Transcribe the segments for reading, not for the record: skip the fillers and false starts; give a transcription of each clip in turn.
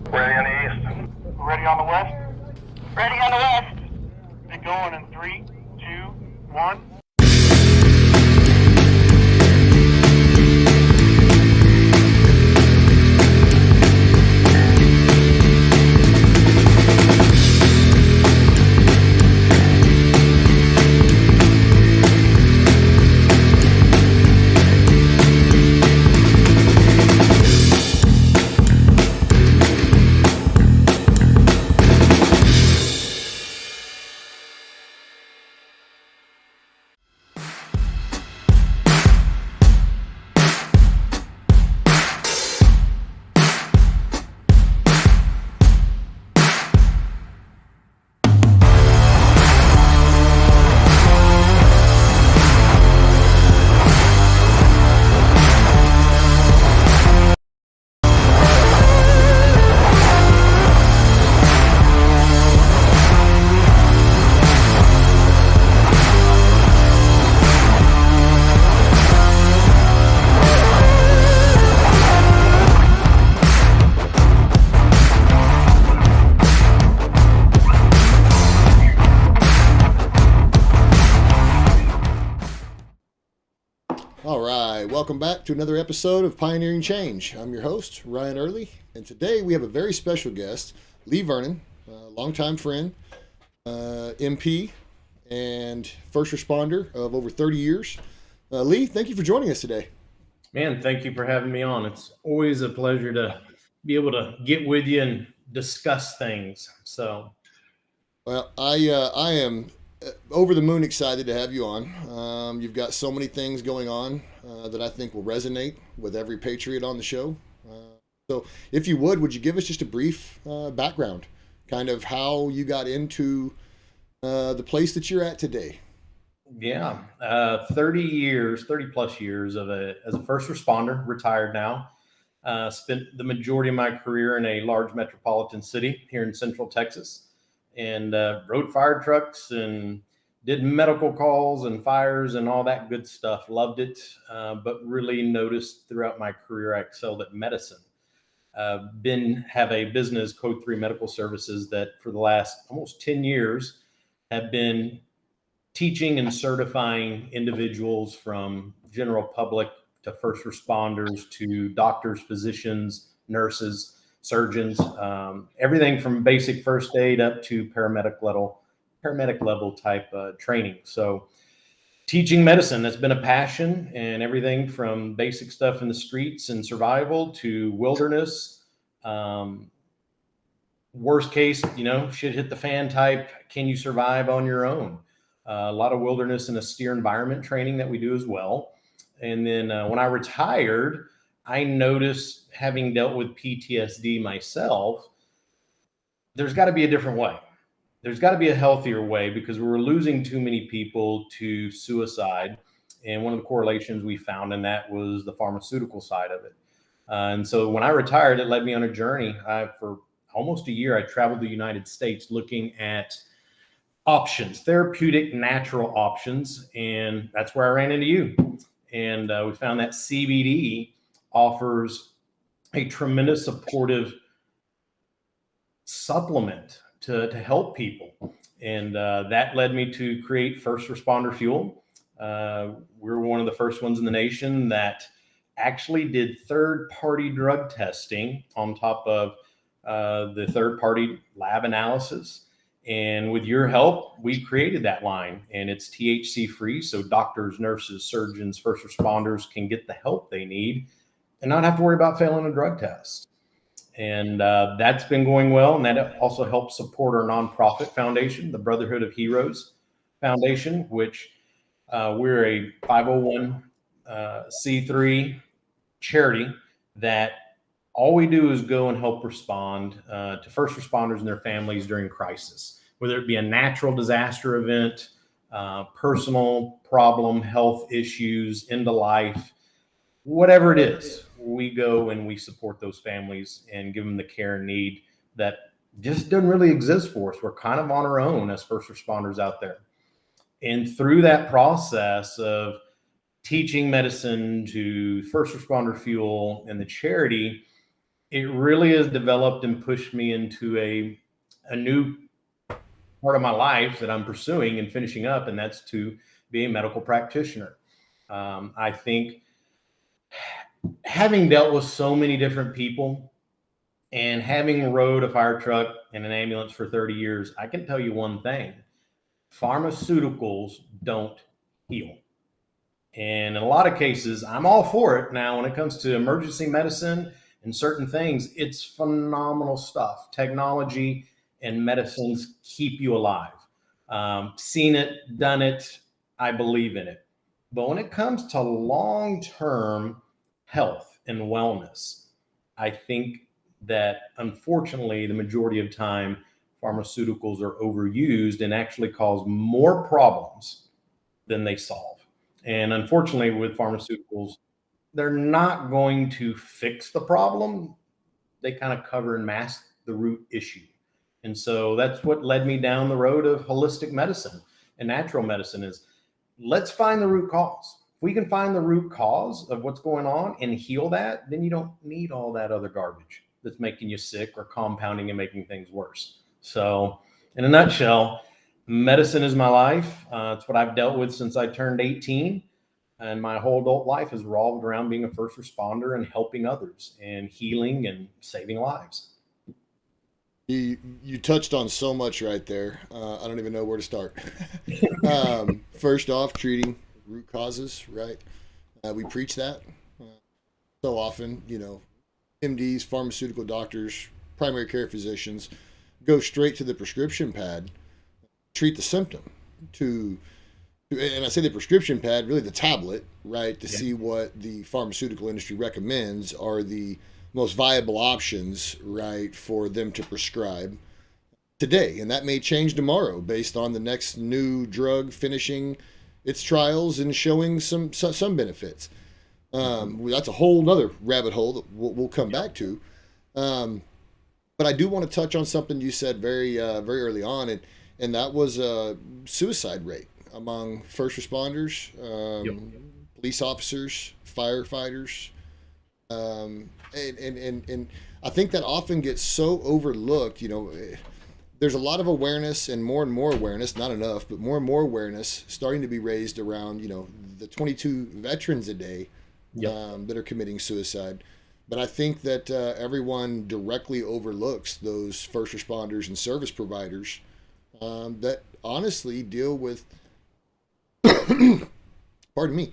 Ready on the east. Ready on the west? Ready on the west. Get going in 3, 2, 1. All right, welcome back to another episode of Pioneering Change. I'm your host, Ryan Early, and today we have a very special guest, Lee Vernon, a longtime friend, MP, and first responder of over 30 years. Lee, thank you for joining us today. Man, thank you for having me on. It's always a pleasure to be able to get with you and discuss things. Well, I am over the moon excited to have you on. You've got so many things going on that I think will resonate with every patriot on the show. So if you would you give us just a brief background, kind of how you got into the place that you're at today? Yeah, 30 plus years as a first responder, retired now. Spent the majority of my career in a large metropolitan city here in Central Texas, and rode fire trucks and did medical calls and fires and all that good stuff. Loved it, but really noticed throughout my career I excelled at medicine. Have a business, Code 3 Medical Services, that for the last almost 10 years have been teaching and certifying individuals from general public to first responders to doctors, physicians, nurses, surgeons, everything from basic first aid up to paramedic level type training. So teaching medicine, that's been a passion, and everything from basic stuff in the streets and survival to wilderness. Worst case, shit hit the fan type. Can you survive on your own? A lot of wilderness and austere environment training that we do as well. And then when I retired, I noticed, having dealt with PTSD myself, there's got to be a different way. There's got to be a healthier way, because we were losing too many people to suicide. And one of the correlations we found in that was the pharmaceutical side of it. And so when I retired, it led me on a journey. For almost a year, I traveled the United States looking at options, therapeutic, natural options. And that's where I ran into you. And we found that CBD offers a tremendous supportive supplement to help people. And that led me to create First Responder Fuel. We're one of the first ones in the nation that actually did third-party drug testing on top of the third-party lab analysis. And with your help, we created that line, and it's THC free. So doctors, nurses, surgeons, first responders can get the help they need and not have to worry about failing a drug test. And that's been going well. And that also helps support our nonprofit foundation, the Brotherhood of Heroes Foundation, which we're a 501c3 charity that all we do is go and help respond to first responders and their families during crisis, whether it be a natural disaster event, personal problem, health issues, end of life, whatever it is. We go and we support those families and give them the care and need that just doesn't really exist for us. We're kind of on our own as first responders out there. And through that process of teaching medicine to First Responder Fuel and the charity, it really has developed and pushed me into a new part of my life that I'm pursuing and finishing up, and that's to be a medical practitioner. I think having dealt with so many different people and having rode a fire truck and an ambulance for 30 years, I can tell you one thing: pharmaceuticals don't heal. And in a lot of cases, I'm all for it. Now, when it comes to emergency medicine and certain things, it's phenomenal stuff. Technology and medicines keep you alive. Seen it, done it, I believe in it. But when it comes to long-term health and wellness, I think that unfortunately, the majority of time, pharmaceuticals are overused and actually cause more problems than they solve. And unfortunately, with pharmaceuticals, they're not going to fix the problem. They kind of cover and mask the root issue. And so that's what led me down the road of holistic medicine and natural medicine is let's find the root cause. If we can find the root cause of what's going on and heal that, then you don't need all that other garbage that's making you sick or compounding and making things worse. So in a nutshell, medicine is my life. It's what I've dealt with since I turned 18. And my whole adult life has revolved around being a first responder and helping others and healing and saving lives. You touched on so much right there. I don't even know where to start. First off, treating root causes, right? We preach that so often, MDs, pharmaceutical doctors, primary care physicians go straight to the prescription pad, treat the symptom and I say the prescription pad, really the tablet, right? To see what the pharmaceutical industry recommends are the most viable options, right, for them to prescribe today. And that may change tomorrow based on the next new drug finishing its trials and showing some benefits. That's a whole nother rabbit hole that we'll come back to. But I do want to touch on something you said very early on, and that was suicide rate among first responders, police officers, firefighters. And I think that often gets so overlooked. There's a lot of awareness and more awareness, not enough, but more and more awareness starting to be raised around, the 22 veterans a day that are committing suicide. But I think that everyone directly overlooks those first responders and service providers that honestly deal with, pardon me,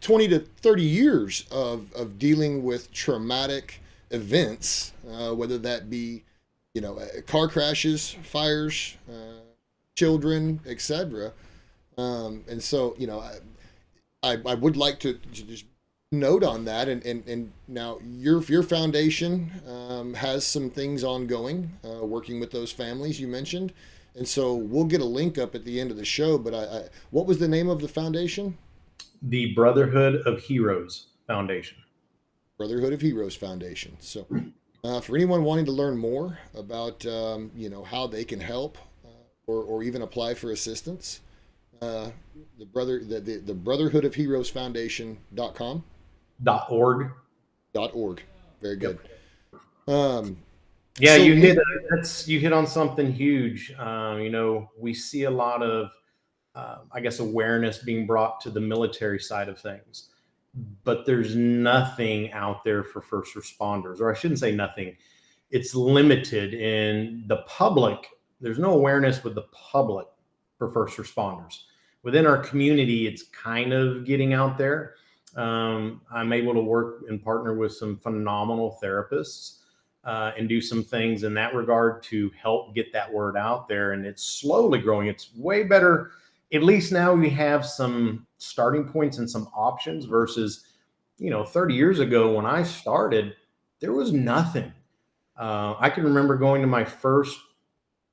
20 to 30 years of dealing with traumatic events, whether that be, car crashes, fires, children, etc. And so, I would like to just note on that. And now your foundation has some things ongoing, working with those families you mentioned. And so we'll get a link up at the end of the show. But what was the name of the foundation? The Brotherhood of Heroes Foundation. Brotherhood of Heroes Foundation. So for anyone wanting to learn more about, how they can help or even apply for assistance, the Brotherhood of Heroes Foundation.com. .org. Very good. Yeah, so you hit on something huge. We see a lot of, awareness being brought to the military side of things, but there's nothing out there for first responders, or I shouldn't say nothing. It's limited in the public. There's no awareness with the public for first responders. Within our community, it's kind of getting out there. I'm able to work and partner with some phenomenal therapists and do some things in that regard to help get that word out there. And it's slowly growing. It's way better. At least now we have some starting points and some options versus, 30 years ago when I started, there was nothing. I can remember going to my first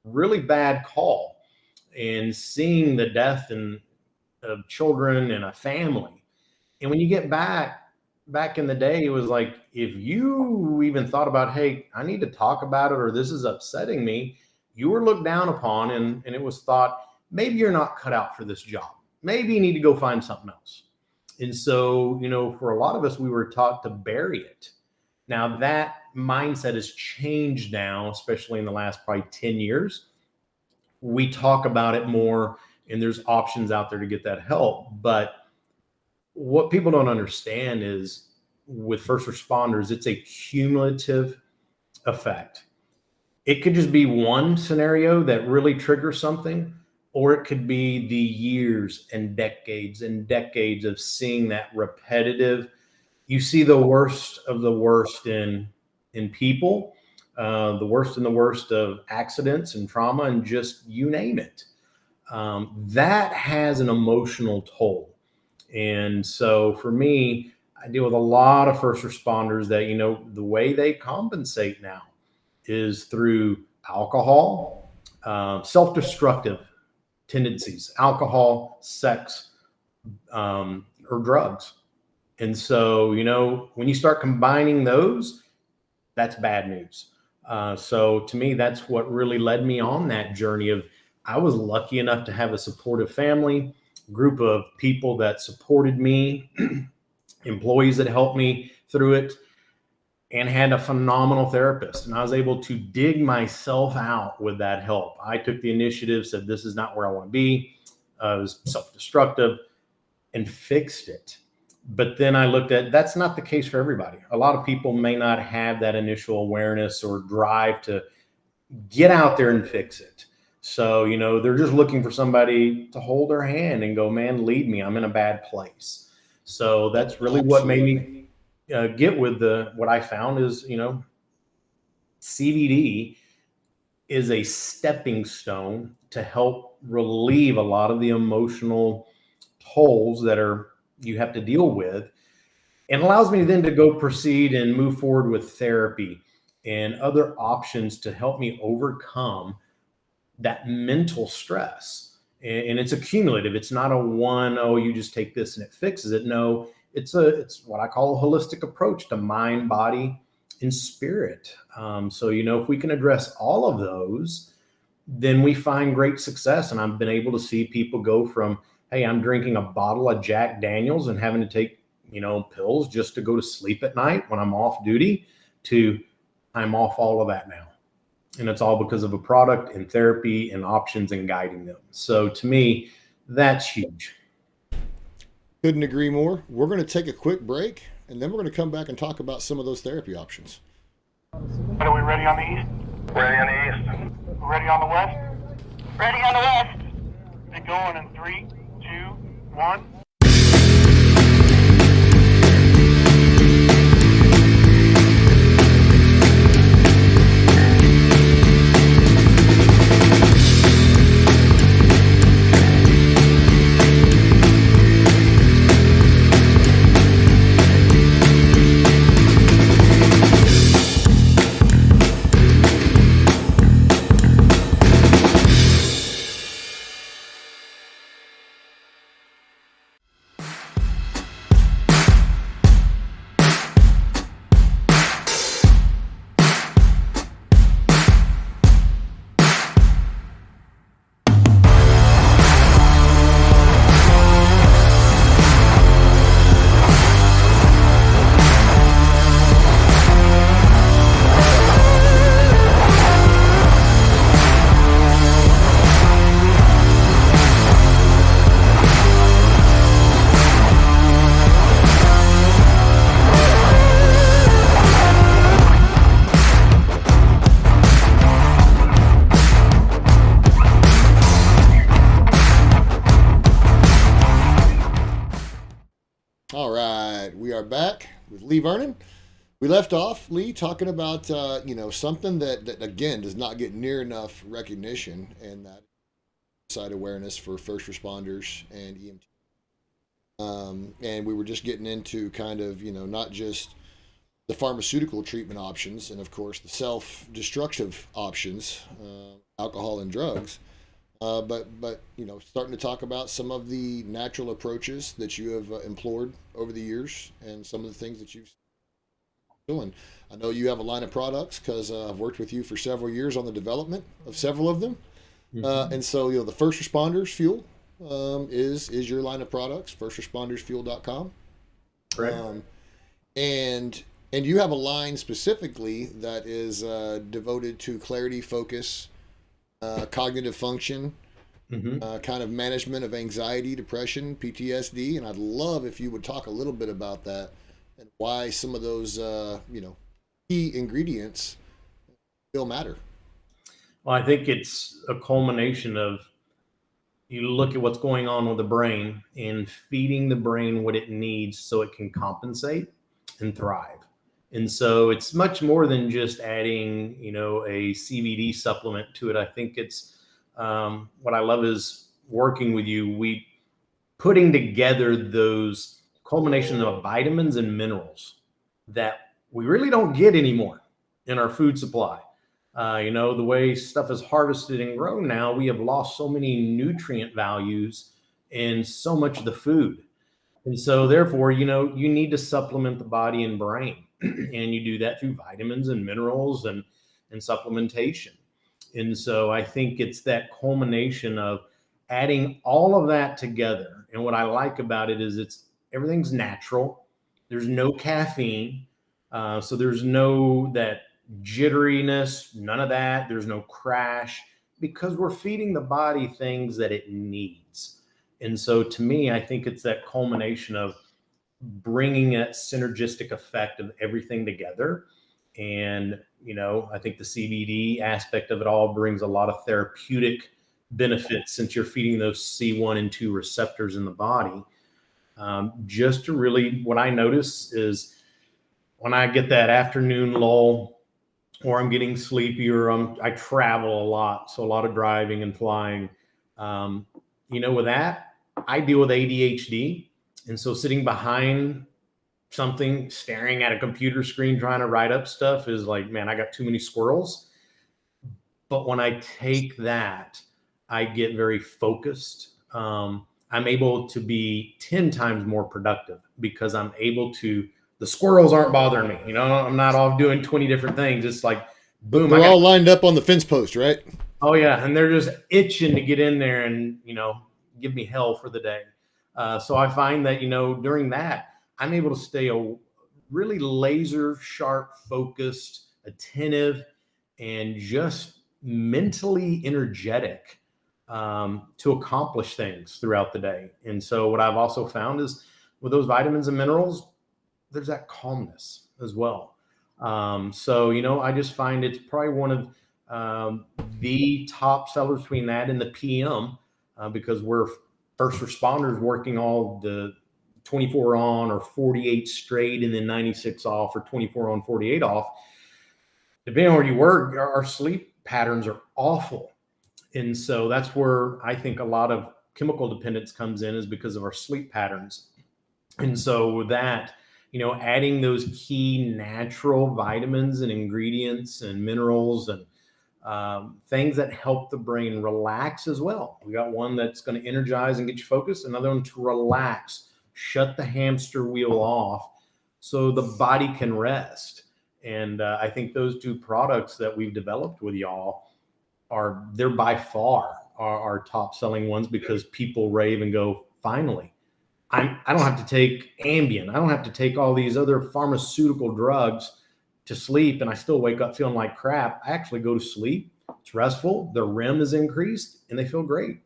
really bad call and seeing the death of children and a family. And when you get back in the day, it was like, if you even thought about, hey, I need to talk about it, or this is upsetting me, you were looked down upon, and it was thought, maybe you're not cut out for this job. Maybe you need to go find something else. And so, for a lot of us, we were taught to bury it. Now that mindset has changed now, especially in the last probably 10 years. We talk about it more, and there's options out there to get that help. But what people don't understand is with first responders, it's a cumulative effect. It could just be one scenario that really triggers something, or it could be the years and decades of seeing that repetitive. You see the worst of the worst in people, the worst of accidents and trauma, and just you name it. That has an emotional toll. And so for me, I deal with a lot of first responders that, the way they compensate now is through alcohol, self-destructive tendencies, alcohol, sex, or drugs. And so, when you start combining those, that's bad news. So to me, that's what really led me on that journey of, I was lucky enough to have a supportive family, group of people that supported me, employees that helped me through it, and had a phenomenal therapist. And I was able to dig myself out with that help. I took the initiative, said, this is not where I want to be. I was self-destructive, and fixed it. But then I looked at, that's not the case for everybody. A lot of people may not have that initial awareness or drive to get out there and fix it. So, they're just looking for somebody to hold their hand and go, man, lead me. I'm in a bad place. So that's really what made me get with what I found is, CBD is a stepping stone to help relieve a lot of the emotional tolls that you have to deal with, and allows me then to go proceed and move forward with therapy and other options to help me overcome that mental stress. And it's accumulative. It's not a one, you just take this and it fixes it. No, it's what I call a holistic approach to mind, body, and spirit. So, if we can address all of those, then we find great success. And I've been able to see people go from, hey, I'm drinking a bottle of Jack Daniels and having to take, pills just to go to sleep at night when I'm off duty, to I'm off all of that now. And it's all because of a product and therapy and options and guiding them. So to me, that's huge. Couldn't agree more. We're going to take a quick break, and then we're going to come back and talk about some of those therapy options. Are we ready on the east? Ready on the east. Ready on the west? Ready on the west. Get going in 3, 2, 1. All right, we are back with Lee Vernon. We left off, Lee, talking about something that again does not get near enough recognition, and that side awareness for first responders and EMT. And we were just getting into kind of not just the pharmaceutical treatment options, and of course the self-destructive options, alcohol and drugs. But starting to talk about some of the natural approaches that you have employed over the years, and some of the things that you've doing. I know you have a line of products because I've worked with you for several years on the development of several of them. Mm-hmm. And so the First Responders Fuel is your line of products, firstresponders.fuel.com. Right. And And you have a line specifically that is devoted to clarity, focus, cognitive function, kind of management of anxiety, depression, PTSD. And I'd love if you would talk a little bit about that and why some of those, key ingredients still matter. Well, I think it's a culmination of, you look at what's going on with the brain and feeding the brain what it needs so it can compensate and thrive. And so it's much more than just adding, a CBD supplement to it. I think it's what I love is working with you. We putting together those culmination of vitamins and minerals that we really don't get anymore in our food supply. The way stuff is harvested and grown now, we have lost so many nutrient values in so much of the food. And so therefore, you need to supplement the body and brain. And you do that through vitamins and minerals and supplementation. And so I think it's that culmination of adding all of that together. And what I like about it is everything's natural. There's no caffeine. So there's no that jitteriness, none of that. There's no crash because we're feeding the body things that it needs. And so to me, I think it's that culmination of bringing that synergistic effect of everything together. And, I think the CBD aspect of it all brings a lot of therapeutic benefits since you're feeding those C1 and 2 receptors in the body. Just to really, what I notice is when I get that afternoon lull or I'm getting sleepy or I travel a lot. So a lot of driving and flying, with that, I deal with ADHD. And so sitting behind something, staring at a computer screen, trying to write up stuff is like, man, I got too many squirrels. But when I take that, I get very focused. I'm able to be 10 times more productive because I'm able to, the squirrels aren't bothering me. I'm not off doing 20 different things. It's like, boom. They're all lined up on the fence post, right? Oh yeah. And they're just itching to get in there and, give me hell for the day. So I find that, during that, I'm able to stay a really laser sharp, focused, attentive, and just mentally energetic to accomplish things throughout the day. And so what I've also found is with those vitamins and minerals, there's that calmness as well. So, I just find it's probably one of the top sellers between that and the PM because we're first responders working all the 24 on or 48 straight and then 96 off or 24 on, 48 off. Depending on where you work, our sleep patterns are awful. And so that's where I think a lot of chemical dependence comes in is because of our sleep patterns. And so with that, adding those key natural vitamins and ingredients and minerals and things that help the brain relax as well. We got one that's going to energize and get you focused, another one to relax, shut the hamster wheel off so the body can rest. And I think those two products that we've developed with y'all they're by far our top selling ones because people rave and go, finally, I don't have to take Ambien. I don't have to take all these other pharmaceutical drugs to sleep and I still wake up feeling like crap. I actually go to sleep. It's restful. The REM is increased and they feel great.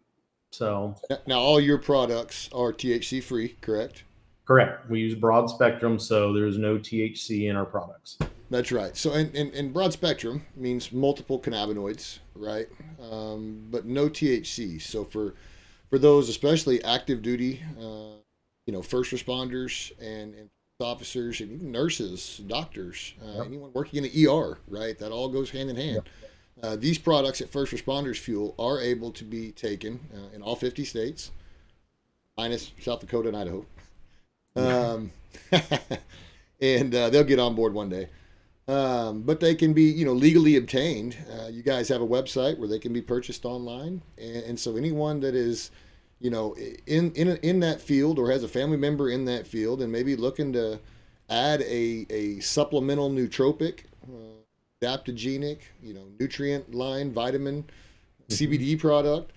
So now all your products are THC free, correct? Correct. We use broad spectrum, so there's no THC in our products. That's right. So, and broad spectrum means multiple cannabinoids, right? But no THC. So for those, especially active duty, first responders and officers and even nurses, doctors, anyone working in the ER, right? That all goes hand in hand. These products at First Responders Fuel are able to be taken in all 50 states, minus South Dakota and Idaho. And they'll get on board one day. But they can be, legally obtained. You guys have a website where they can be purchased online. And so anyone that is, in that field or has a family member in that field and maybe looking to add a supplemental nootropic, adaptogenic, nutrient line, vitamin, CBD product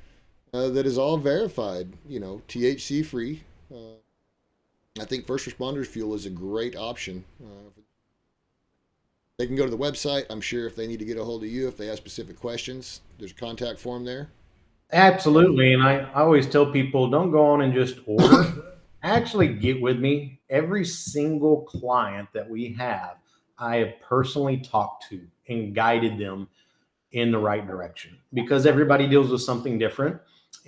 that is all verified, THC free. I think First Responders Fuel is a great option. They can go to the website. I'm sure if they need to get a hold of you, if they have specific questions, there's a contact form there. Absolutely. And I always tell people, don't go on and just order. Actually get with me. Every single client that we have, I have personally talked to and guided them in the right direction, because everybody deals with something different.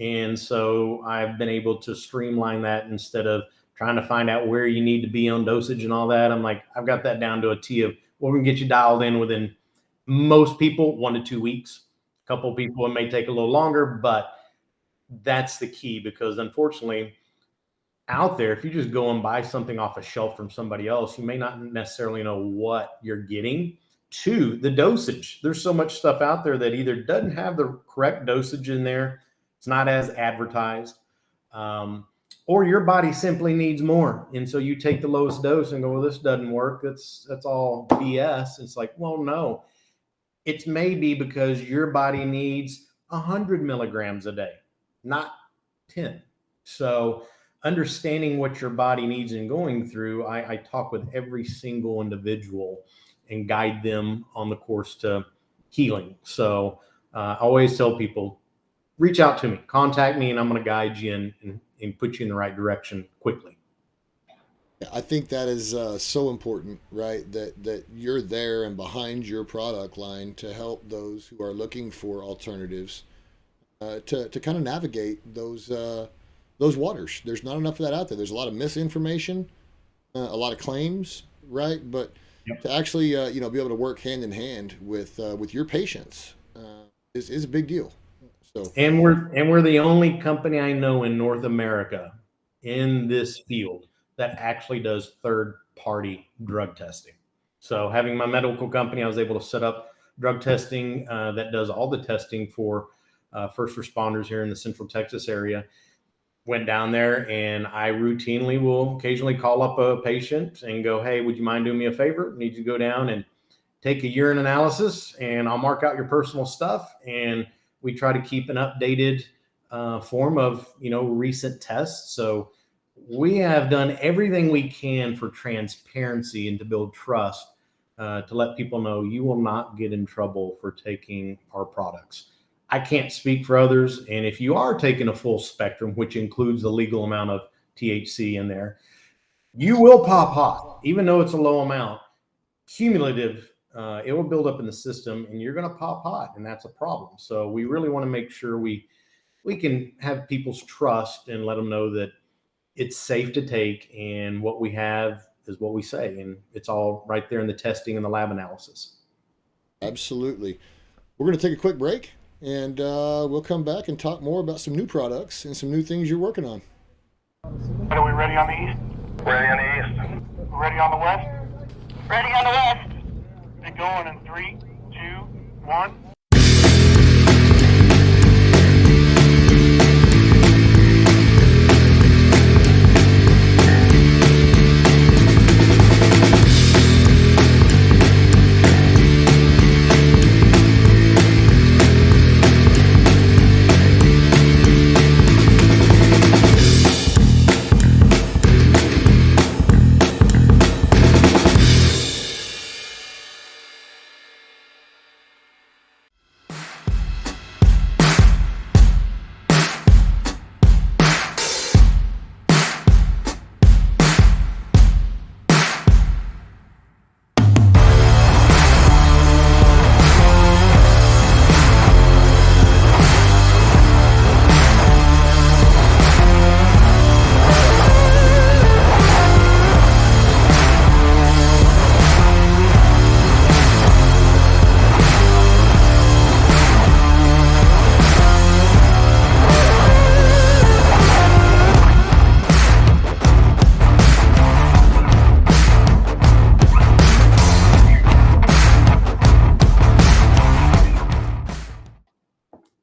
And so I've been able to streamline that instead of trying to find out where you need to be on dosage and all that. I'm like, I've got that down to a T of we're going to get you dialed in within, most people, 1 to 2 weeks. A couple of people, it may take a little longer, but that's the key, because unfortunately out there, if you just go and buy something off a shelf from somebody else, you may not necessarily know what you're getting. To the dosage, there's so much stuff out there that either doesn't have the correct dosage in there, it's not as advertised, or your body simply needs more. And so you take the lowest dose and go, well, this doesn't work. That's all BS. It's like, well, no, it's maybe because your body needs 100 milligrams a day, not 10. So understanding what your body needs and going through, I talk with every single individual and guide them on the course to healing. So I always tell people, reach out to me, contact me, and I'm going to guide you and put you in the right direction quickly. I think that is so important, right? That you're there and behind your product line to help those who are looking for alternatives to kind of navigate those waters. There's not enough of that out there. There's a lot of misinformation, a lot of claims, right? But to actually be able to work hand in hand with your patients is a big deal. So and we're the only company I know in North America in this field that actually does third-party drug testing. So having my medical company, I was able to set up drug testing that does all the testing for first responders here in the Central Texas area. Went down there, and I routinely will occasionally call up a patient and go, hey, would you mind doing me a favor? Need you to go down and take a urine analysis, and I'll mark out your personal stuff. And we try to keep an updated form of, recent tests. So we have done everything we can for transparency and to build trust, to let people know you will not get in trouble for taking our products. I can't speak for others. And if you are taking a full spectrum, which includes the legal amount of THC in there, you will pop hot, even though it's a low amount. Cumulative, it will build up in the system and you're going to pop hot, and that's a problem. So we really want to make sure we can have people's trust and let them know that it's safe to take, and what we have is what we say. And it's all right there in the testing and the lab analysis. Absolutely. We're going to take a quick break. And we'll come back and talk more about some new products and some new things you're working on. Are we ready on the east? Ready on the east. Ready on the west? Ready on the west. Get going in 3, 2, 1.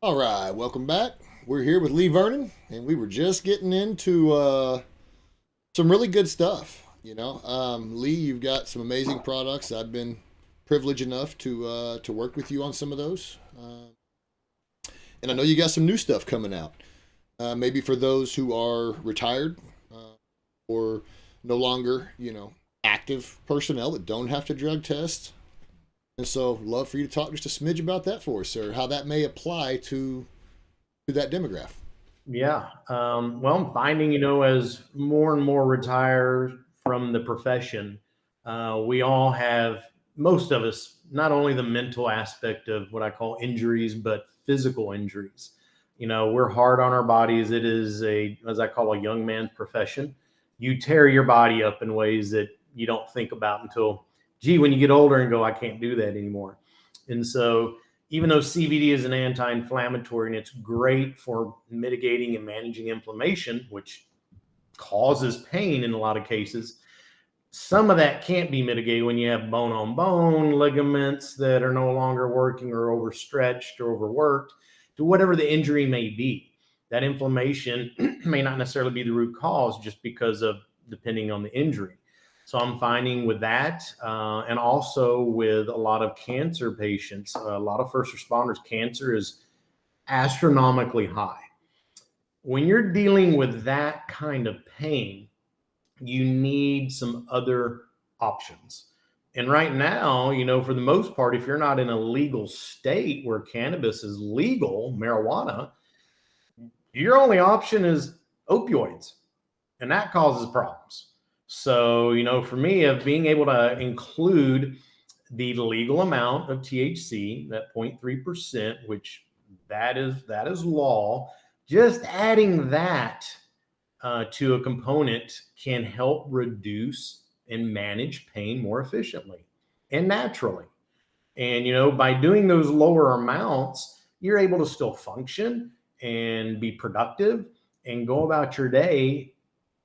All right, welcome back. We're here with Lee Vernon, and we were just getting into some really good stuff. Lee, you've got some amazing products. I've been privileged enough to work with you on some of those, and I know you got some new stuff coming out. Maybe for those who are retired or no longer, active personnel that don't have to drug test. And so love for you to talk just a smidge about that for us, sir, how that may apply to that demographic. Yeah. Well, I'm finding, as more and more retire from the profession, we all have, most of us, not only the mental aspect of what I call injuries, but physical injuries. We're hard on our bodies. It is as I call, a young man's profession. You tear your body up in ways that you don't think about until, when you get older and go, I can't do that anymore. And so even though CBD is an anti-inflammatory and it's great for mitigating and managing inflammation, which causes pain in a lot of cases, some of that can't be mitigated when you have bone on bone ligaments that are no longer working or overstretched or overworked, to whatever the injury may be. That inflammation may not necessarily be the root cause, just because of depending on the injury. So I'm finding with that, and also with a lot of cancer patients, a lot of first responders, cancer is astronomically high. When you're dealing with that kind of pain, you need some other options. And right now, for the most part, if you're not in a legal state where cannabis is legal, marijuana, your only option is opioids, and that causes problems. So, for me, of being able to include the legal amount of THC, that 0.3%, which that is law, just adding that to a component can help reduce and manage pain more efficiently and naturally. And, by doing those lower amounts, you're able to still function and be productive and go about your day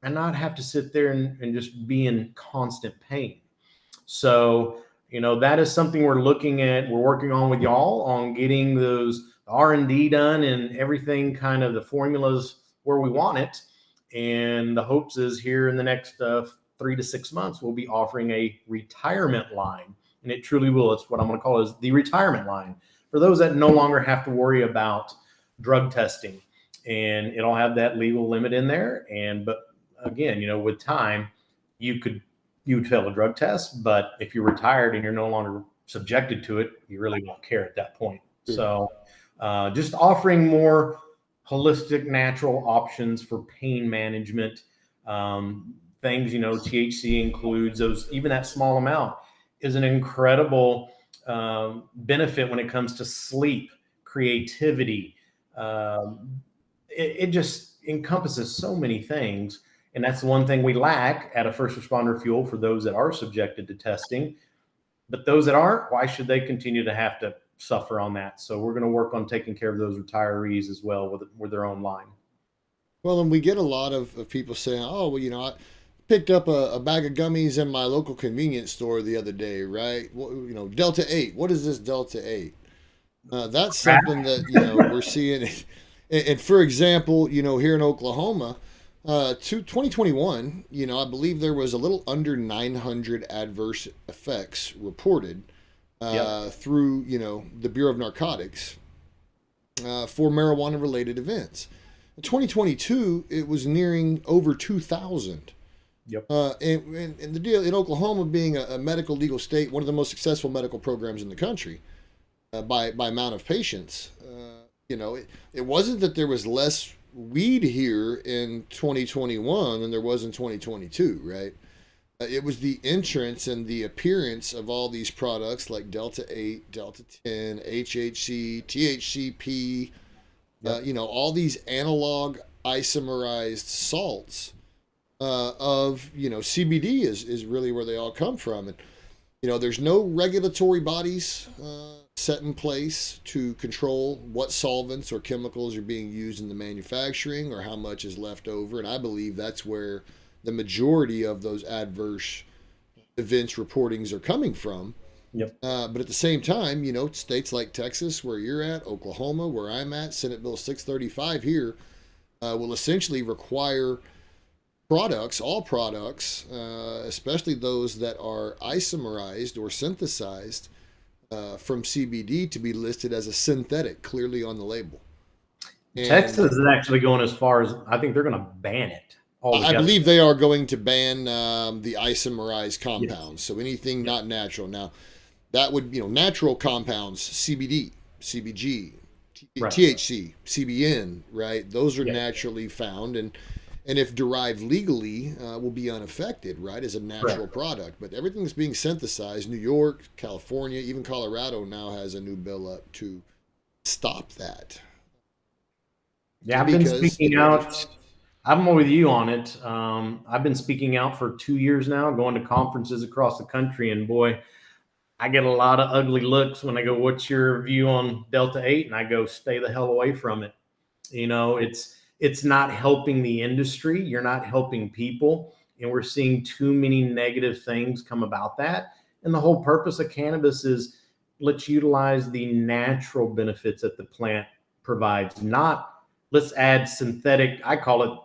and not have to sit there and just be in constant pain. So, that is something we're looking at. We're working on with y'all on getting those R&D done and everything, kind of the formulas where we want it. And the hopes is here in the next 3 to 6 months, we'll be offering a retirement line. And it truly will. It's what I'm going to call is the retirement line for those that no longer have to worry about drug testing. And it'll have that legal limit in there. But again, with time, you would fail a drug test, but if you're retired and you're no longer subjected to it, you really won't care at that point. So just offering more holistic, natural options for pain management. Things, THC includes those, even that small amount is an incredible benefit when it comes to sleep, creativity. It just encompasses so many things. And that's the one thing we lack at a first responder fuel for those that are subjected to testing. But those that aren't, why should they continue to have to suffer on that? So we're going to work on taking care of those retirees as well with their own line. Well, and we get a lot of people saying, oh, well, I picked up a bag of gummies in my local convenience store the other day, right? Well, Delta 8. What is this Delta 8? That's something that, we're seeing. And for example, here in Oklahoma, 2021, I believe there was a little under 900 adverse effects reported through, the Bureau of Narcotics for marijuana-related events. In 2022, it was nearing over 2,000. Yep. And the deal in Oklahoma being a medical legal state, one of the most successful medical programs in the country by amount of patients, it wasn't that there was less weed here in 2021 than there was in 2022, right? It was the entrance and the appearance of all these products like Delta 8, Delta 10, HHC, THCP, all these analog isomerized salts of, CBD is really where they all come from. And, there's no regulatory bodies set in place to control what solvents or chemicals are being used in the manufacturing or how much is left over. And I believe that's where the majority of those adverse events reportings are coming from. Yep. But at the same time, states like Texas, where you're at, Oklahoma, where I'm at, Senate Bill 635 here, will essentially require all products, especially those that are isomerized or synthesized from CBD, to be listed as a synthetic clearly on the label. And Texas is actually going as far as, I think they're going to ban it altogether. I believe they are going to ban the isomerized compounds. So anything not natural. Now, that would, natural compounds, CBD, CBG, Right. THC, CBN, right? Those are Yeah. naturally found, and if derived legally, will be unaffected, right, as a natural product. But everything that's being synthesized, New York, California, even Colorado now has a new bill up to stop that. Yeah, I've been Because speaking out. I'm with you on it. I've been speaking out for 2 years now, going to conferences across the country, and boy, I get a lot of ugly looks when I go, "What's your view on Delta 8?" And I go, "Stay the hell away from it." It's not helping the industry. You're not helping people, and we're seeing too many negative things come about that. And the whole purpose of cannabis is let's utilize the natural benefits that the plant provides, not let's add synthetic. I call it,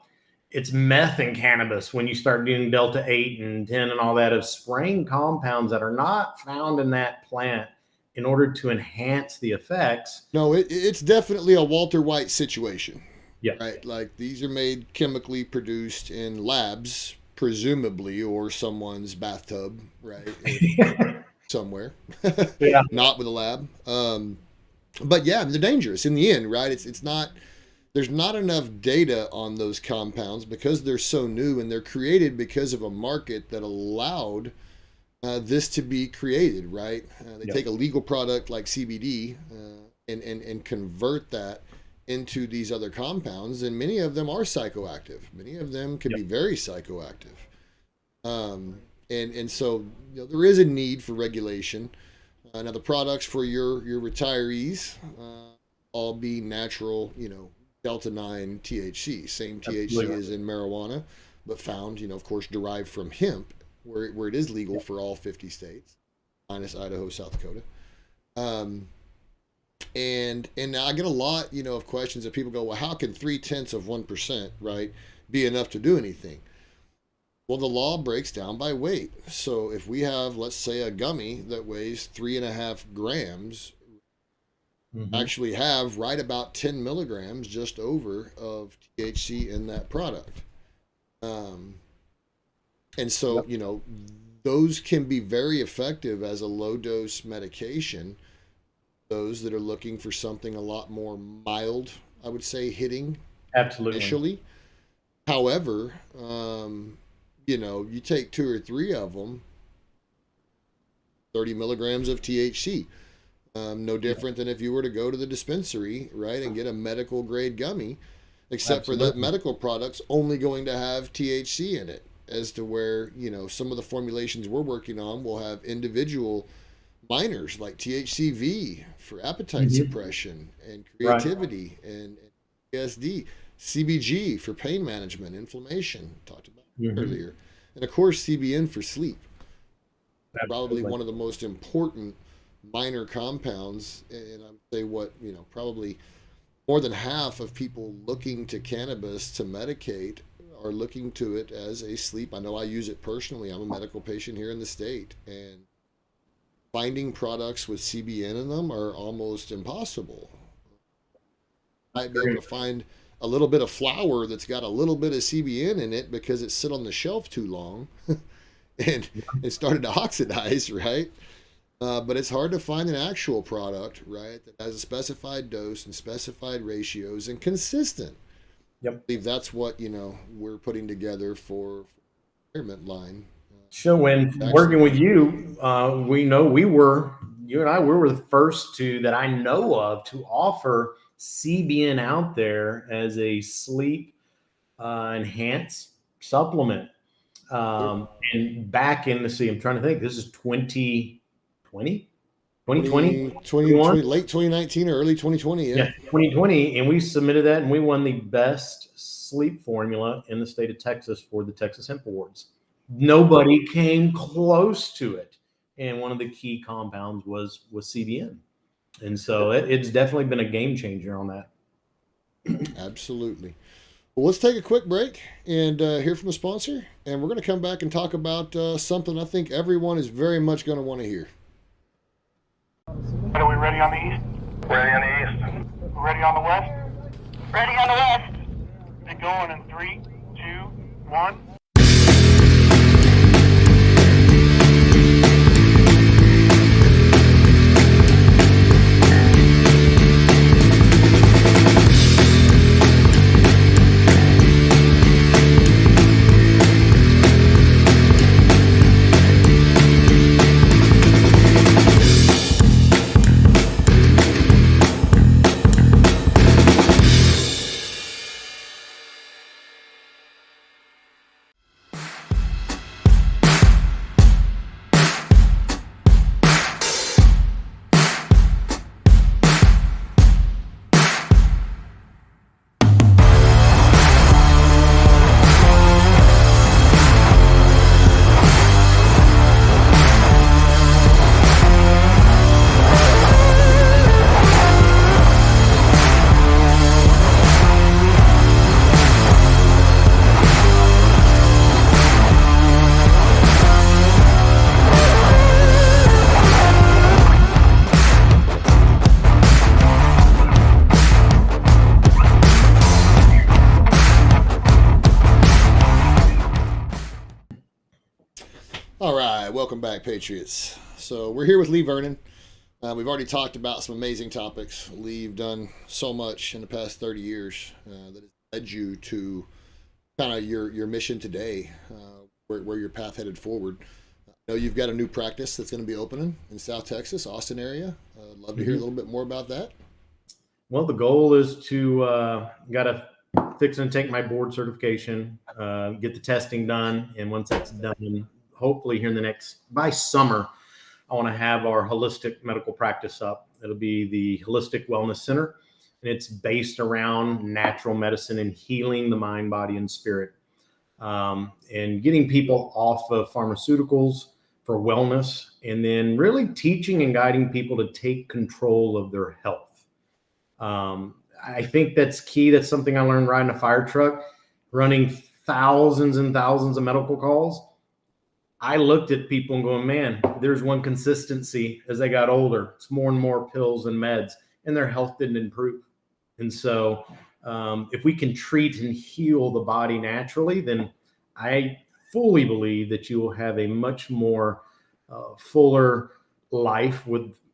it's meth in cannabis when you start doing Delta 8 and 10 and all that, of spraying compounds that are not found in that plant in order to enhance the effects. No, it's definitely a Walter White situation. Yeah. Right. Like, these are made chemically produced in labs, presumably, or someone's bathtub, right? Somewhere. Yeah. Not with a lab. But yeah, they're dangerous in the end, right? It's not, there's not enough data on those compounds because they're so new, and they're created because of a market that allowed this to be created, right? They Yep. take a legal product like CBD and convert that into these other compounds, and many of them are psychoactive. Many of them can be very psychoactive. And so there is a need for regulation. Now, the products for your retirees all be natural, Delta 9 THC, same THC Absolutely. as in marijuana, but found, of course, derived from hemp, where it is legal for all 50 states, minus Idaho, South Dakota. And now I get a lot, of questions that people go, well, how can 0.3%, right, be enough to do anything? Well, the law breaks down by weight. So if we have, let's say, a gummy that weighs 3.5 grams, actually have right about 10 milligrams just over of THC in that product. And so, those can be very effective as a low dose medication. Those that are looking for something a lot more mild, I would say, hitting Absolutely. initially. However, you take 2 or 3 of them, 30 milligrams of THC. No different than if you were to go to the dispensary, right, and get a medical grade gummy, except for that medical product's only going to have THC in it, as to where, some of the formulations we're working on will have individual minors like THCV for appetite suppression and creativity, and PSD, CBG for pain management, inflammation, talked about earlier, and of course CBN for sleep. Probably one of the most important minor compounds, and I'd say probably more than half of people looking to cannabis to medicate are looking to it as a sleep. I know I use it personally. I'm a medical patient here in the state, and finding products with CBN in them are almost impossible. I'd be able to find a little bit of flour that's got a little bit of CBN in it because it sit on the shelf too long and it started to oxidize, right? But it's hard to find an actual product, right, that has a specified dose and specified ratios and consistent. Yep. I believe that's what, we're putting together for experiment line. So when working with you, we know you and I were the first that I know of to offer CBN out there as a sleep enhanced supplement. And back in I'm trying to think, this is 2020, late 2019 or early 2020. Yeah, 2020. And we submitted that, and we won the best sleep formula in the state of Texas for the Texas Hemp Awards. Nobody came close to it. And one of the key compounds was CBN. And so it's definitely been a game changer on that. Absolutely. Well, let's take a quick break and hear from the sponsor. And we're going to come back and talk about something I think everyone is very much going to want to hear. Are we ready on the east? Ready on the east. Ready on the west? Ready on the west. Get going in 3, 2, 1. welcome back, Patriots. So we're here with Lee Vernon. We've already talked about some amazing topics. Lee, you've done so much in the past 30 years that has led you to kind of your mission today, where your path headed forward. I know you've got a new practice that's going to be opening in South Texas, Austin area. I'd love to hear a little bit more about that. Well, the goal is to got to fix and take my board certification, get the testing done, and once that's done, hopefully here in the by summer, I want to have our holistic medical practice up. It'll be the Holistic Wellness Center, and it's based around natural medicine and healing the mind, body, and spirit, and getting people off of pharmaceuticals for wellness, and then really teaching and guiding people to take control of their health. I think that's key. That's something I learned riding a fire truck, running thousands and thousands of medical calls. I looked at people and going, man, there's one consistency as they got older. It's more and more pills and meds, and their health didn't improve. And so if we can treat and heal the body naturally, then I fully believe that you will have a much more fuller life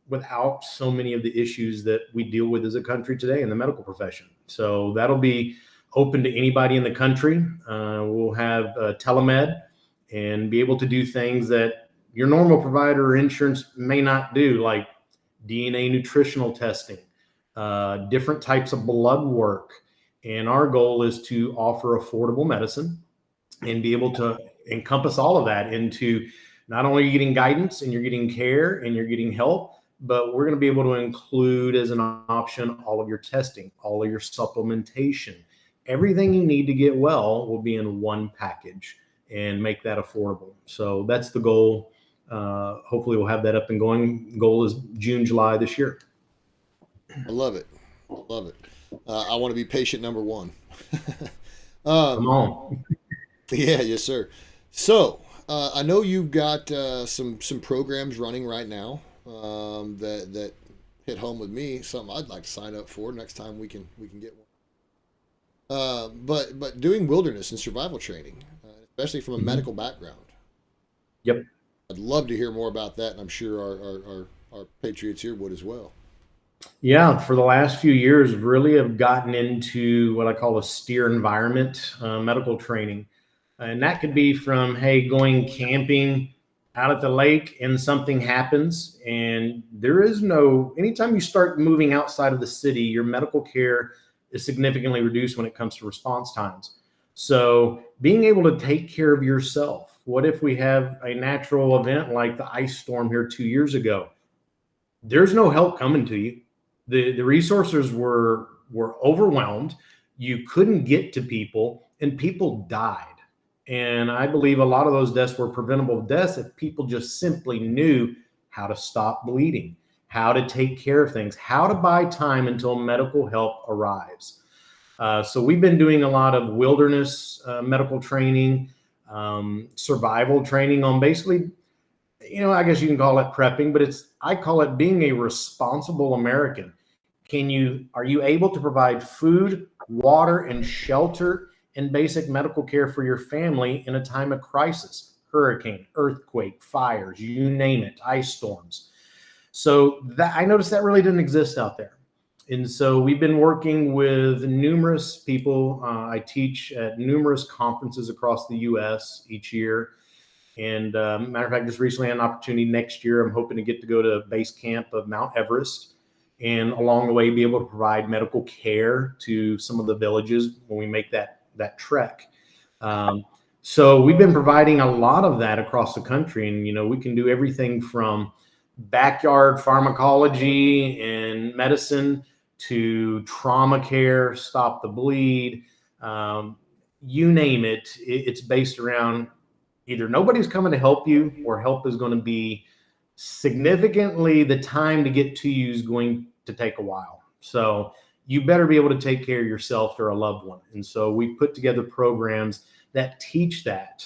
without so many of the issues that we deal with as a country today in the medical profession. So that'll be open to anybody in the country. We'll have telemed and be able to do things that your normal provider or insurance may not do, like DNA nutritional testing, different types of blood work. And our goal is to offer affordable medicine and be able to encompass all of that into not only you're getting guidance and you're getting care and you're getting help, but we're going to be able to include as an option all of your testing, all of your supplementation. Everything you need to get well will be in one package and make that affordable. So that's the goal. Hopefully we'll have that up and going. Goal is June, July this year. I love it. I love it. I want to be patient number one. Come on. Yeah, yes, sir. So I know you've got some programs running right now that hit home with me. Something I'd like to sign up for next time we can get one. But doing wilderness and survival training, especially from a medical background. Yep. I'd love to hear more about that, and I'm sure our Patriots here would as well. Yeah, for the last few years, really have gotten into what I call a steer environment medical training. And that could be from, hey, going camping out at the lake and something happens. And there is anytime you start moving outside of the city, your medical care is significantly reduced when it comes to response times. So being able to take care of yourself. What if we have a natural event like the ice storm here 2 years ago? There's no help coming to you. The resources were overwhelmed. You couldn't get to people, and people died. And I believe a lot of those deaths were preventable deaths if people just simply knew how to stop bleeding, how to take care of things, how to buy time until medical help arrives. So we've been doing a lot of wilderness medical training, survival training on basically, I guess you can call it prepping, but I call it being a responsible American. Are you able to provide food, water, and shelter and basic medical care for your family in a time of crisis, hurricane, earthquake, fires, you name it, ice storms? So that I noticed that really didn't exist out there. And so we've been working with numerous people. I teach at numerous conferences across the U.S. each year. And matter of fact, just recently had an opportunity next year. I'm hoping to get to go to base camp of Mount Everest, and along the way be able to provide medical care to some of the villages when we make that trek. So we've been providing a lot of that across the country. And, we can do everything from backyard pharmacology and medicine to trauma care, stop the bleed, you name it. It's based around either nobody's coming to help you, or help is going to be significantly, the time to get to you is going to take a while. So you better be able to take care of yourself or a loved one. And so we put together programs that teach that.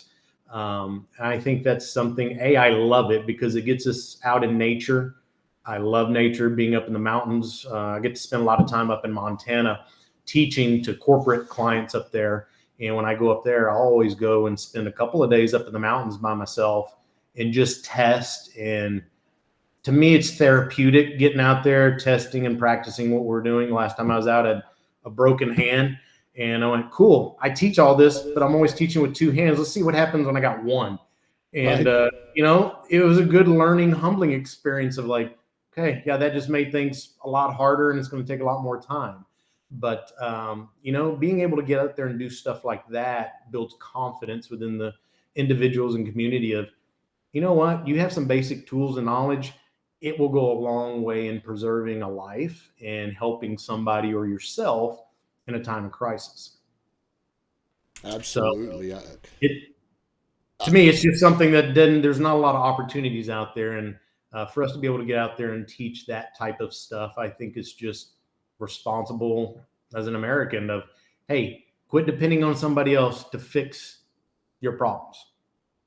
I think that's something, I love it because it gets us out in nature. I love nature, being up in the mountains. I get to spend a lot of time up in Montana teaching to corporate clients up there. And when I go up there, I'll always go and spend a couple of days up in the mountains by myself and just test. And to me, it's therapeutic getting out there, testing and practicing what we're doing. Last time I was out, I had a broken hand, and I went, cool, I teach all this, but I'm always teaching with two hands. Let's see what happens when I got one. And, you know, it was a good learning, humbling experience of like, okay, yeah, that just made things a lot harder, and it's going to take a lot more time. But, you know, being able to get out there and do stuff like that builds confidence within the individuals and community of, you know what, you have some basic tools and knowledge. It will go a long way in preserving a life and helping somebody or yourself in a time of crisis. Absolutely. So to me, it's just something that there's not a lot of opportunities out there. And for us to be able to get out there and teach that type of stuff, I think it's just responsible as an American of, hey, quit depending on somebody else to fix your problems.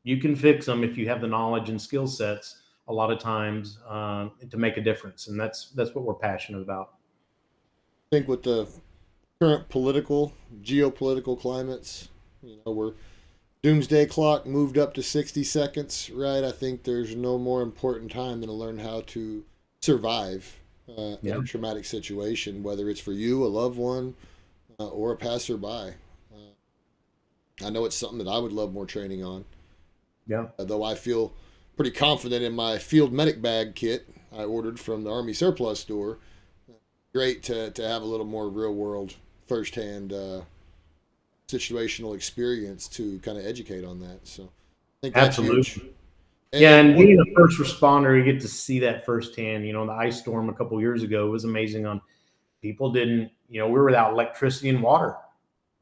You can fix them if you have the knowledge and skill sets a lot of times to make a difference. And that's what we're passionate about. I think with the current geopolitical climates, you know, we're doomsday clock moved up to 60 seconds, right? I think there's no more important time than to learn how to survive in a traumatic situation, whether it's for you, a loved one, or a passerby. I know it's something that I would love more training on. Yeah. Though I feel pretty confident in my field medic bag kit I ordered from the Army surplus store. Great to have a little more real world, firsthand situational experience to kind of educate on that. So I think that's huge. And being a first responder, you get to see that firsthand. You know, the ice storm a couple years ago was amazing. On people didn't, you know, we were without electricity and water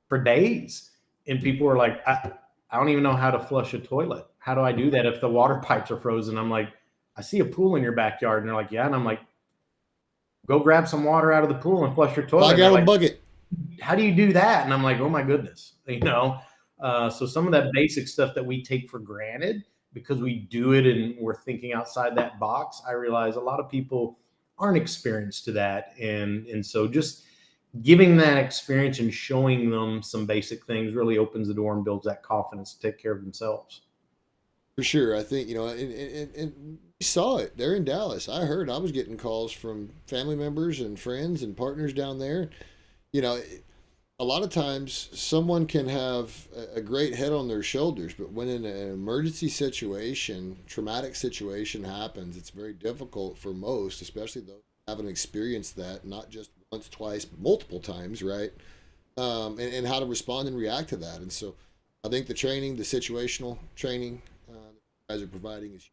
for days, and people were like, I don't even know how to flush a toilet. How do I do that if the water pipes are frozen? I'm like, I see a pool in your backyard. And they're like, yeah. And I'm like, go grab some water out of the pool and flush your toilet. 5-gallon bucket. How do you do that? And I'm like, oh my goodness, you know? So some of that basic stuff that we take for granted because we do it and we're thinking outside that box, I realize a lot of people aren't experienced to that. And so just giving that experience and showing them some basic things really opens the door and builds that confidence to take care of themselves. For sure. I think, you know, and we saw it there in Dallas. I was getting calls from family members and friends and partners down there. You know, a lot of times someone can have a great head on their shoulders, but when an emergency situation, traumatic situation happens, it's very difficult for most, especially those who haven't experienced that, not just once, twice, but multiple times, right? And how to respond and react to that. And so I think the training, the situational training you guys are providing is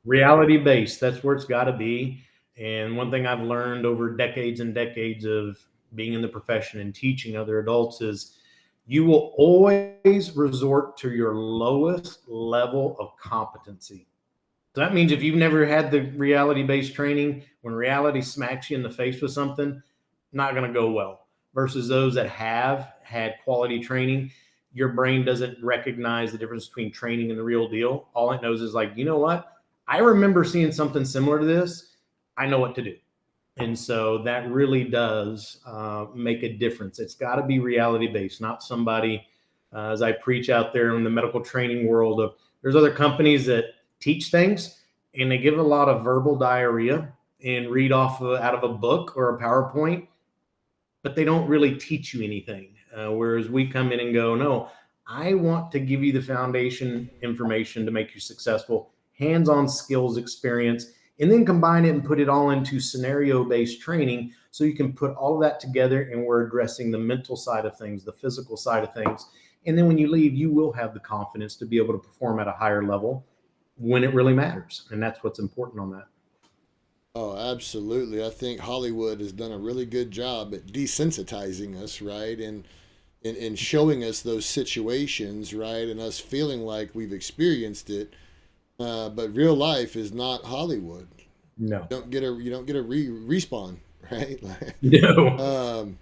reality based. That's where it's got to be. And one thing I've learned over decades and decades of being in the profession and teaching other adults is you will always resort to your lowest level of competency. So that means if you've never had the reality-based training, when reality smacks you in the face with something, not going to go well. Versus those that have had quality training, your brain doesn't recognize the difference between training and the real deal. All it knows is like, you know what? I remember seeing something similar to this. I know what to do. And so that really does make a difference. It's got to be reality-based, not somebody, as I preach out there in the medical training world, of there's other companies that teach things and they give a lot of verbal diarrhea and read off out of a book or a PowerPoint, but they don't really teach you anything. Whereas we come in and go, no, I want to give you the foundation information to make you successful, hands-on skills experience, and then combine it and put it all into scenario-based training so you can put all of that together, and we're addressing the mental side of things, the physical side of things. And then when you leave, you will have the confidence to be able to perform at a higher level when it really matters. And that's what's important on that. Oh, absolutely. I think Hollywood has done a really good job at desensitizing us, right? And showing us those situations, right? And us feeling like we've experienced it. But real life is not Hollywood. No. You don't get a respawn, right? No.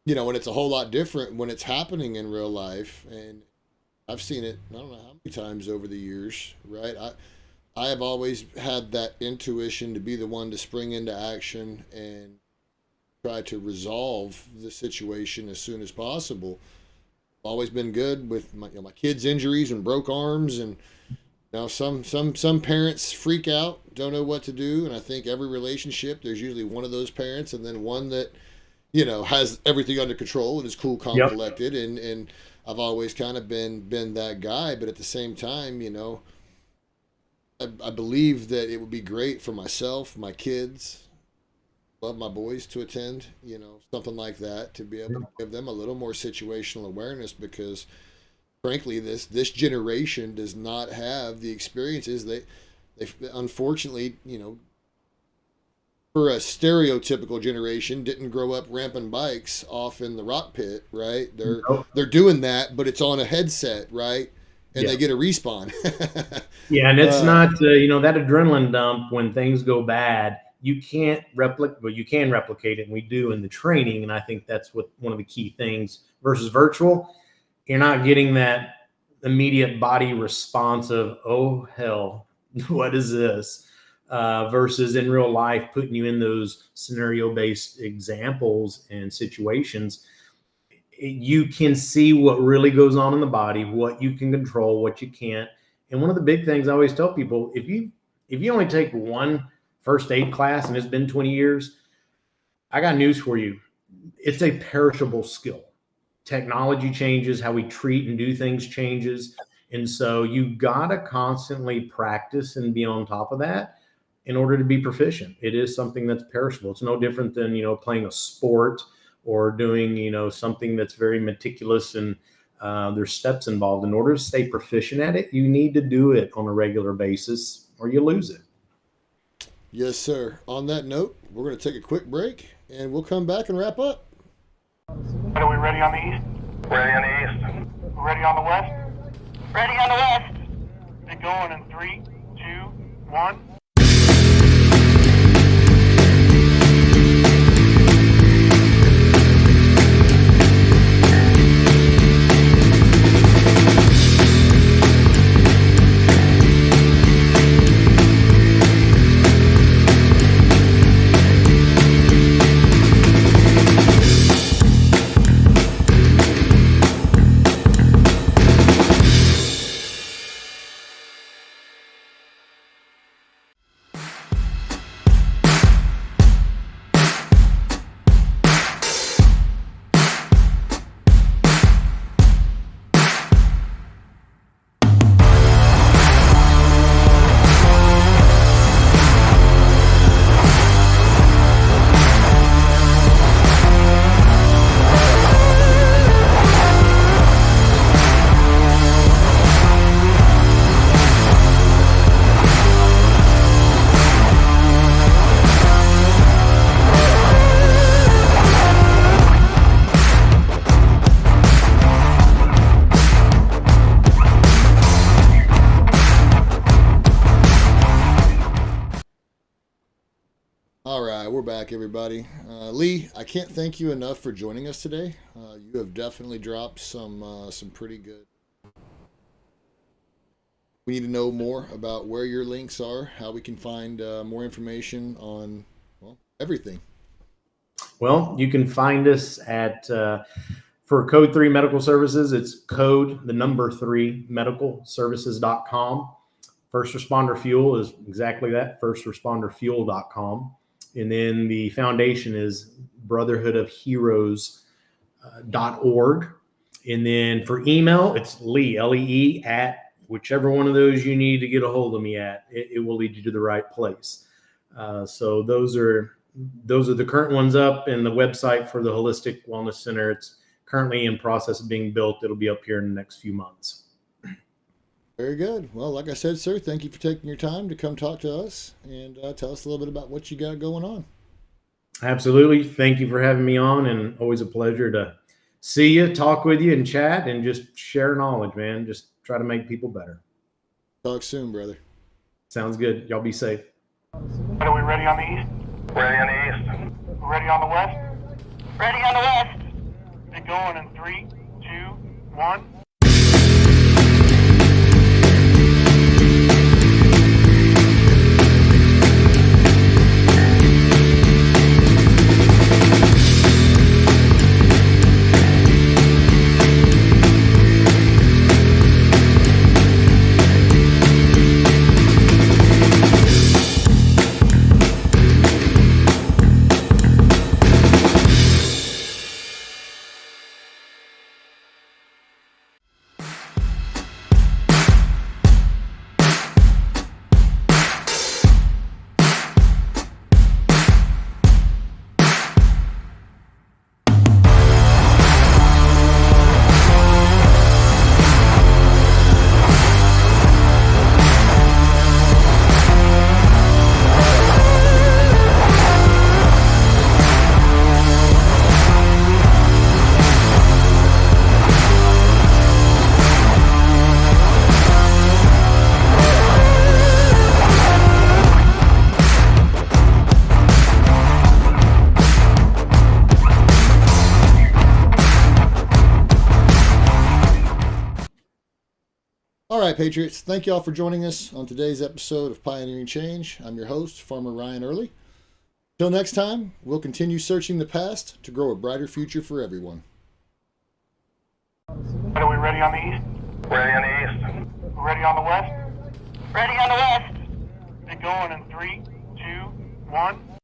You know, when it's a whole lot different when it's happening in real life. And I've seen it, I don't know how many times over the years, right? I have always had that intuition to be the one to spring into action and try to resolve the situation as soon as possible. I've always been good with my kids' injuries and broke arms and Now, some parents freak out, don't know what to do, and I think every relationship there's usually one of those parents, and then one that has everything under control and is cool, calm, Yep. collected, and I've always kind of been that guy, but at the same time, I believe that it would be great for myself, my kids, love my boys to attend, something like that, to be able to give them a little more situational awareness, because frankly, this generation does not have the experiences. They unfortunately, for a stereotypical generation, didn't grow up ramping bikes off in the rock pit, right? They're doing that, but it's on a headset, right? And they get a respawn. Yeah, and it's not that adrenaline dump when things go bad. You can't replicate. Well, you can replicate it, and we do in the training. And I think that's one of the key things versus virtual. You're not getting that immediate body response of, oh, hell, what is this? Versus in real life, putting you in those scenario-based examples and situations, you can see what really goes on in the body, what you can control, what you can't. And one of the big things I always tell people, if you only take one first aid class and it's been 20 years, I got news for you. It's a perishable skill. Technology changes, how we treat and do things changes. And so you got to constantly practice and be on top of that in order to be proficient. It is something that's perishable. It's no different than, playing a sport or doing, something that's very meticulous and there's steps involved. In order to stay proficient at it, you need to do it on a regular basis or you lose it. Yes, sir. On that note, we're going to take a quick break and we'll come back and wrap up. Are we ready on the east? Ready on the east. Ready on the west? Ready on the west. Get going in 3, 2, 1. We're back, everybody. Lee, I can't thank you enough for joining us today. You have definitely dropped some pretty good. We need to know more about where your links are, how we can find more information on, everything. Well, you can find us at, for Code 3 Medical Services, it's code, the number 3, medicalservices.com. First Responder Fuel is exactly that, firstresponderfuel.com. And then the foundation is brotherhoodofheroes.org. And then for email, it's Lee, Lee, at whichever one of those you need to get a hold of me at. It will lead you to the right place. So those are the current ones up, and the website for the Holistic Wellness Center, it's currently in process of being built. It'll be up here in the next few months. Very good. Well, like I said, sir, thank you for taking your time to come talk to us and tell us a little bit about what you got going on. Absolutely. Thank you for having me on, and always a pleasure to see you, talk with you, and chat, and just share knowledge, man. Just try to make people better. Talk soon, brother. Sounds good. Y'all be safe. Are we ready on the east? Ready on the east. Ready on the west? Ready on the west. Get going in 3, 2, 1. right, Patriots. Thank you all for joining us on today's episode of Pioneering Change. I'm your host, Farmer Ryan Early. Till next time, we'll continue searching the past to grow a brighter future for everyone. Are we ready on the east? Ready on the east. Ready on the west? Ready on the west. Get going in 3, 2, 1.